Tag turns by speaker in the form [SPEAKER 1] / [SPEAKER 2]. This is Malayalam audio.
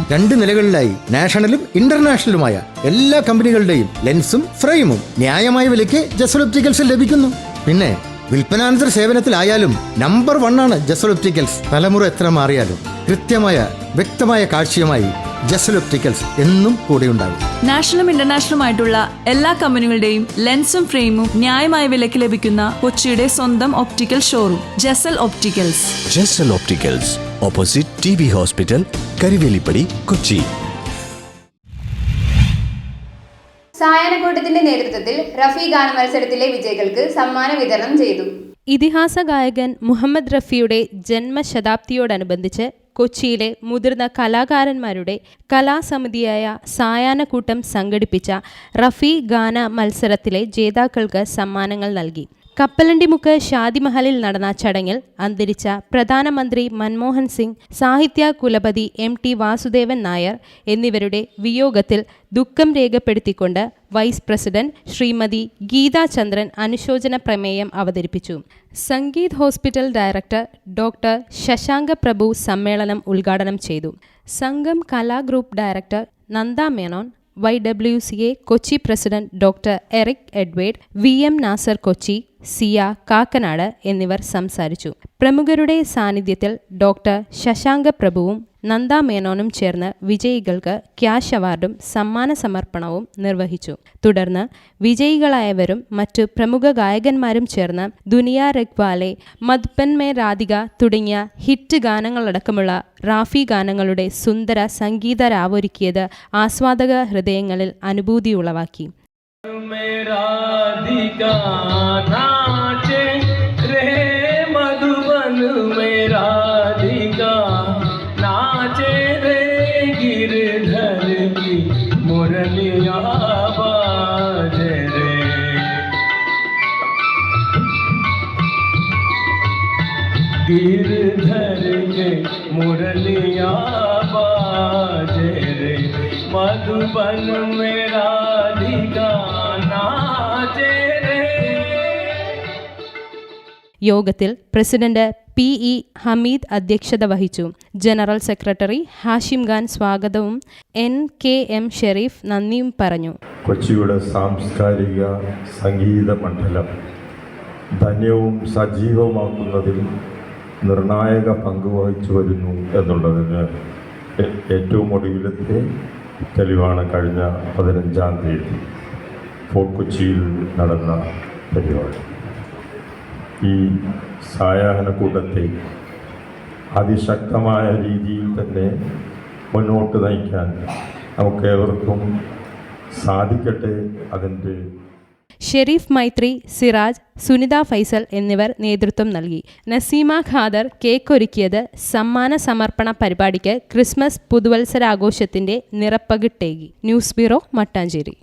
[SPEAKER 1] 2 നിലകളിലായി നാഷണലും ഇന്റർനാഷണലുമായ എല്ലാ കമ്പനികളുടെയും ലെൻസും ഫ്രെയിമും ന്യായമായ വിലയ്ക്ക് ജസൽ ഒപ്റ്റിക്കൽസിൽ ലഭിക്കുന്നു. പിന്നെ വിൽപ്പനാനന്തര സേവനത്തിലായാലും നമ്പർ 1 ആണ് ജസൽ ഒപ്റ്റിക്കൽസ്. തലമുറ എത്ര മാറിയാലും കൃത്യമായ വ്യക്തമായ കാഴ്ചയുമായി ജസൽ ഒപ്റ്റിക്കൽസ് എന്നും കൂടെയുണ്ടാകും.
[SPEAKER 2] നാഷണലും ഇന്റർനാഷണലുമായിട്ടുള്ള എല്ലാ കമ്പനികളുടെയും ലെൻസും ഫ്രെയിമും ന്യായമായ വിലയ്ക്ക് ലഭിക്കുന്ന കൊച്ചിയുടെ സ്വന്തം optical showroom Jasal opticals.
[SPEAKER 3] Jasal opticals, opposite TB hospital, Karivelippadi, Kochi.
[SPEAKER 4] സായാഹ്നക്കൂട്ടത്തിന്റെ നേതൃത്വത്തിൽ റഫി ഗാന മത്സരത്തിലെ വിജയികൾക്ക് സമ്മാന വിതരണം ചെയ്തു.
[SPEAKER 5] ഇതിഹാസ ഗായകൻ മുഹമ്മദ് റഫിയുടെ ജന്മശതാബ്ദിയോടനുബന്ധിച്ച് കൊച്ചിയിലെ മുതിർന്ന കലാകാരന്മാരുടെ കലാസമിതിയായ സായാഹ്നക്കൂട്ടം സംഘടിപ്പിച്ച റഫി ഗാന മത്സരത്തിലെ ജേതാക്കൾക്ക് സമ്മാനങ്ങൾ നൽകി. കപ്പലണ്ടിമുക്ക് ഷാദിമഹലിൽ നടന്ന ചടങ്ങിൽ അന്തരിച്ച പ്രധാനമന്ത്രി മൻമോഹൻ സിംഗ്, സാഹിത്യ കുലപതി MT വാസുദേവൻ നായർ എന്നിവരുടെ വിയോഗത്തിൽ ദുഃഖം രേഖപ്പെടുത്തിക്കൊണ്ട് വൈസ് പ്രസിഡന്റ് ശ്രീമതി ഗീതാ ചന്ദ്രൻ അനുശോചന പ്രമേയം അവതരിപ്പിച്ചു. Sangeeth hospital director doctor Shashanka Prabhu സമ്മേളനം ഉദ്ഘാടനം ചെയ്തു. Sangham Kala group director Nanda Menon, YWCA Kochi president doctor Eric Edward, VM Nasar Kochi, Siya Kakkanad എന്നിവർ സംസാരിച്ചു. പ്രമുഖരുടെ സാന്നിധ്യത്തിൽ ഡോക്ടർ ശശാങ്ക പ്രഭുവും നന്ദ മേനോനും ചേർന്ന് വിജയികൾക്ക് ക്യാഷ് അവാർഡും സമ്മാന സമർപ്പണവും നിർവഹിച്ചു. തുടർന്ന് വിജയികളായവരും മറ്റു പ്രമുഖ ഗായകന്മാരും ചേർന്ന് ദുനിയാ രഖ്വാലെ, മധുപൻ മേ രാധിക തുടങ്ങിയ ഹിറ്റ് ഗാനങ്ങളടക്കമുള്ള റാഫി ഗാനങ്ങളുടെ സുന്ദര സംഗീത രാവൊരുക്കിയത് ആസ്വാദക ഹൃദയങ്ങളിൽ അനുഭൂതി ഉളവാക്കി.
[SPEAKER 6] मुरलिया बाजे रे, गिरधर के मुरलिया बाजे रे, मधुबन में राधिका नाचे रे.
[SPEAKER 5] യോഗത്തിൽ പ്രസിഡന്റ് PE ഹമീദ് അധ്യക്ഷത വഹിച്ചു. ജനറൽ സെക്രട്ടറി ഹാഷിം ഖാൻ സ്വാഗതവും NKM ഷെരീഫ് നന്ദിയും പറഞ്ഞു.
[SPEAKER 7] കൊച്ചിയുടെ സാംസ്കാരിക സംഗീത മണ്ഡലം ധന്യവും സജീവമാക്കുന്നതിൽ നിർണായക പങ്ക് വഹിച്ചു വരുന്നു എന്നുള്ളതിന് ഏറ്റവും ഒടുവിലത്തെ തെളിവാണ് കഴിഞ്ഞ 15-ാം തീയതി ഫോർട്ട് കൊച്ചിയിൽ നടന്ന പരിപാടി. ഈ സായാഹ്നക്കൂട്ടത്തെ അതിശക്തമായ രീതിയിൽ തന്നെ മുന്നോട്ട് നയിക്കാൻ നമുക്കേവർക്കും സാധിക്കട്ടെ. അതിൻ്റെ
[SPEAKER 5] ഷെരീഫ് മൈത്രി, സിറാജ്, സുനിത ഫൈസൽ എന്നിവർ നേതൃത്വം നൽകി. നസീമ ഖാദർ കേക്ക് ഒരുക്കിയത് സമ്മാന സമർപ്പണ പരിപാടിക്ക് ക്രിസ്മസ് പുതുവത്സരാഘോഷത്തിന്റെ നിറപ്പകിട്ടേകി. News bureau, Mattancherry.